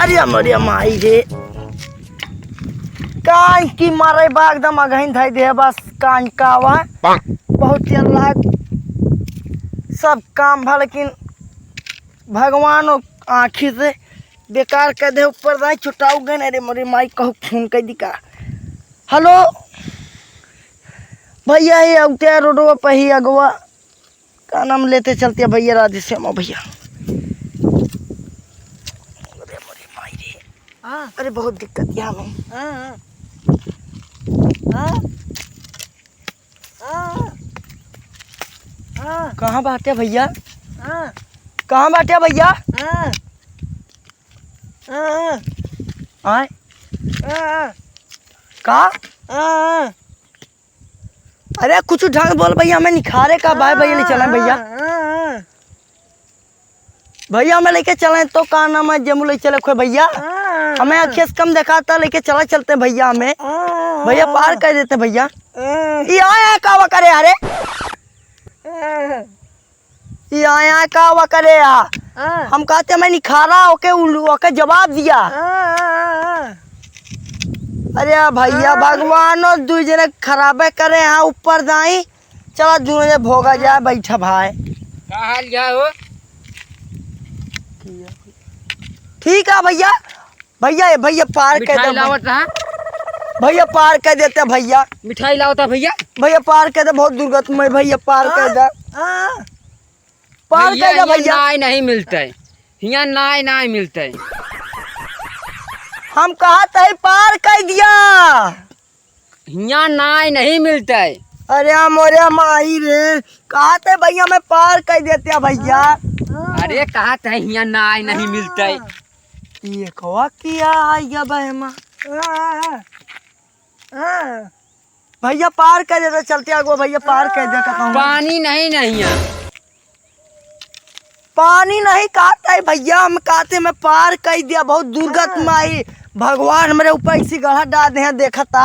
अरे मरिया माई रे कान की मारे बा एकदम अगहिन धाई दे बस कान कावा बहुत ही अल्लाह सब काम भा लेकिन भगवान आँखी से बेकार कर दे ऊपर दाई छुटाऊ गए। अरे मरी माई कहू फोन कर दी का। हेलो भैया ये अगते रोडवा पर ही अगवा का नाम लेते चलते भैया राधे श्यामा भैया। अरे मरी माई रे अरे बहुत दिक्कत यहाँ में। कहाँ बाटे भैया कहाँ बाटे भैया आए का अरे कुछ ढंग बोल भैया हमें निखारे का भाई भैया ले चले भैया भैया हमें लेके चले तो का नाम है जम्मू ले चले खोए भैया हमें अच्छे से कम दिखाता लेके चला चलते भैया हमें भैया पार कर देते भैया। ये आया कावा करे अरे ये आया कावा करे हम कहते मैं निखारा ओके जवाब दिया। अरे भैया भगवान और दू जने खराबे करे यहाँ ऊपर दाई चला दूने भोगा जाए बैठा भाई का हाल जाओ ठीक है भैया भैया भैया पार कर दे भैया पार कर देते भैया मिठाई लाओ भैया भैया पार कर दे बहुत दुर्गतमय भैया पार कर दे पार कर दे भैया नाई नहीं मिलते हियां नाई मिलते हम कहा थे पार कर दिया हियां नाई नहीं मिलते। अरे मोरे माई रे कहा थे भैया मैं पार कर देते भैया। अरे कहा थे हियां नाई नहीं मिलते ये कवा किया आया बहमा भैया पार कर देते चलते आगो भैया पार कर दे पानी नहीं है पानी नहीं कहता है भैया हम कहते मैं पार कर दिया बहुत दुर्गत माई भगवान मेरे ऊपर इसी गढ़ा डाल दे देखता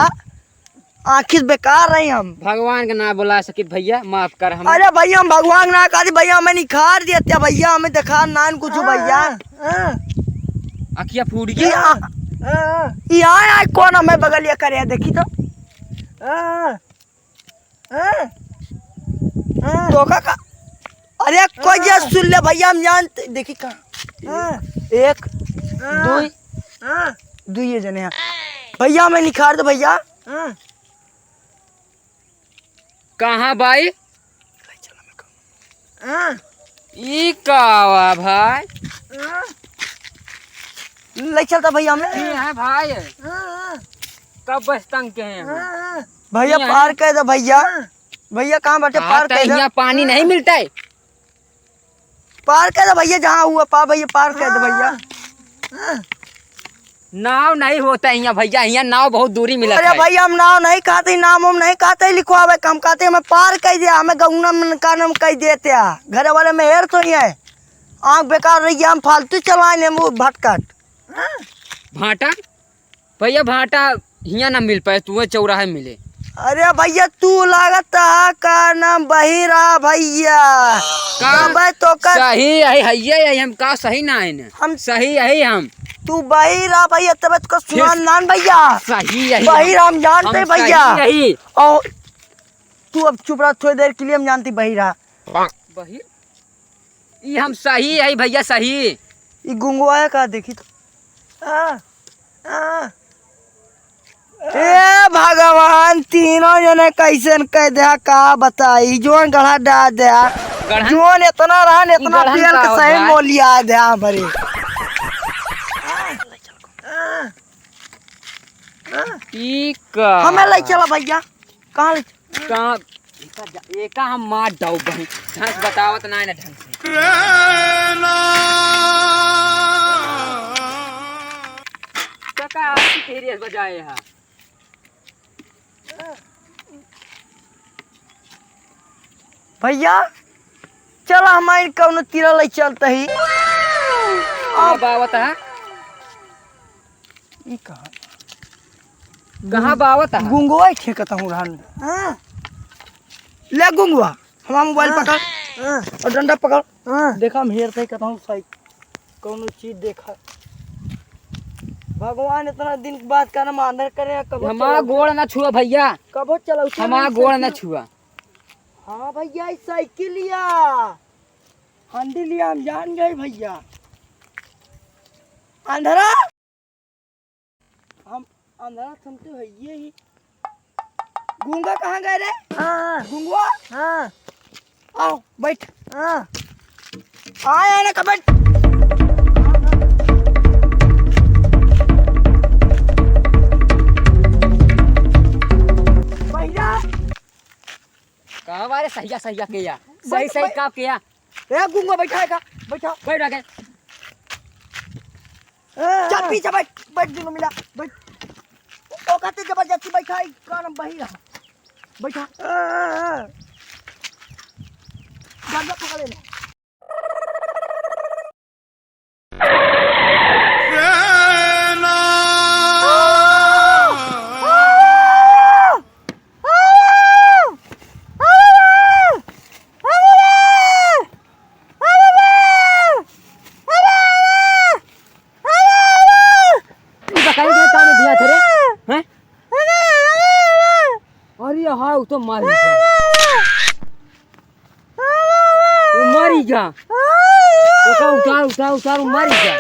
आखिर बेकार रही हम भगवान का नाम बुला सकित भैया माफ कर हम। अरे भैया हम भगवान ना कहते भैया हमें निखार देते भैया हमें देखा नान कुछ भैया अखिया फूट गया यहाँ कौन हमें बगलिया करे देखी तो धोखा का अरे कोई ये सुन ले भैया हम जानते देखी कहाँ एक दो ये जने हैं भैया हमें निखार दो भैया कहाँ भाई ई कावा भाई ले चलता भैया हमें है भाई कब बस्तंग के हैं भैया पार कर दो भैया भैया कहाँ बैठे पार कर दो पानी नहीं मिलता है पार कर दो भैया जहाँ हुआ भैया पार कर दो भैया। नाव नहीं होता है यहाँ भैया यहाँ नाव बहुत दूरी मिला। अरे भैया हम नाव नहीं कहते नाम हम नहीं कहते लिखवावे हम कहते हमें पार कर दिया हमें गौना का नाम कह देते घर वाले में हेर तो नहीं है आँख बेकार रही हम फालतू चलाए भटकट भाटा भैया भाटा यहाँ ना मिल पाए तू चौराहे मिले। अरे भैया तू लागत का नाम बहिरा भैया का तो कर सही है भैया हम का सही ना है हम सही है हम तू बहिरा भैया तब को सुना नान भैया सही है बहिरा हम जानते भैया यही और तू अब चुप रहा थोड़ी देर के लिए हम जानती बहिरा बहिर ये हम सही है भैया सही ये गुंगवाया का देखी तो ए भगवान तीनों जने कैसे कह दे का बताई जोन गढ़ा डाल दे जोन इतना रहा इतना पेल के सही मोलिया दे हमारे हमें ले चला भैया कहाँ कहाँ एका हम मार डाउ बहन ढंग बतावत ना ढंग से काका आपकी तेरी बजाए है भैया चला हमारे कौन तीरा ले चलते ही बावत है कहाँ बावत है गुंगवा ठेकता हूँ रहन ले गुंगवा हमारा मोबाइल पकड़ और डंडा पकड़ देखा हम हेरते कहता हूँ सही कौन चीज देखा भगवान इतना दिन के बाद करम आंधर करे कबो हमारा गोड़ ना छुआ भैया, कबो चलो हमारा गोड़ ना छुआ। हाँ भैया इस साइकिल लिया हंडी लिया हम जान गए भैया। अंधरा हम अंधरा सुनते भैया ही। गूंगा कहाँ गए रे? गूंगवा हाँ आओ बैठ हाँ आया ना कबट भैया कहा बारे सहिया सहिया किया, सही सही का किया। ए गूंगा बैठाएगा बैठा बैठ रखे चल पीछे बैठ बैठ दिनो मिला बैठ ओ कहते जबरदस्ती बैठाई कान बही रहा बैठा गाजा पकड़े ले अरे हाँ तो मरी जा, मरी जा, उतार उतार उतार मरी जा।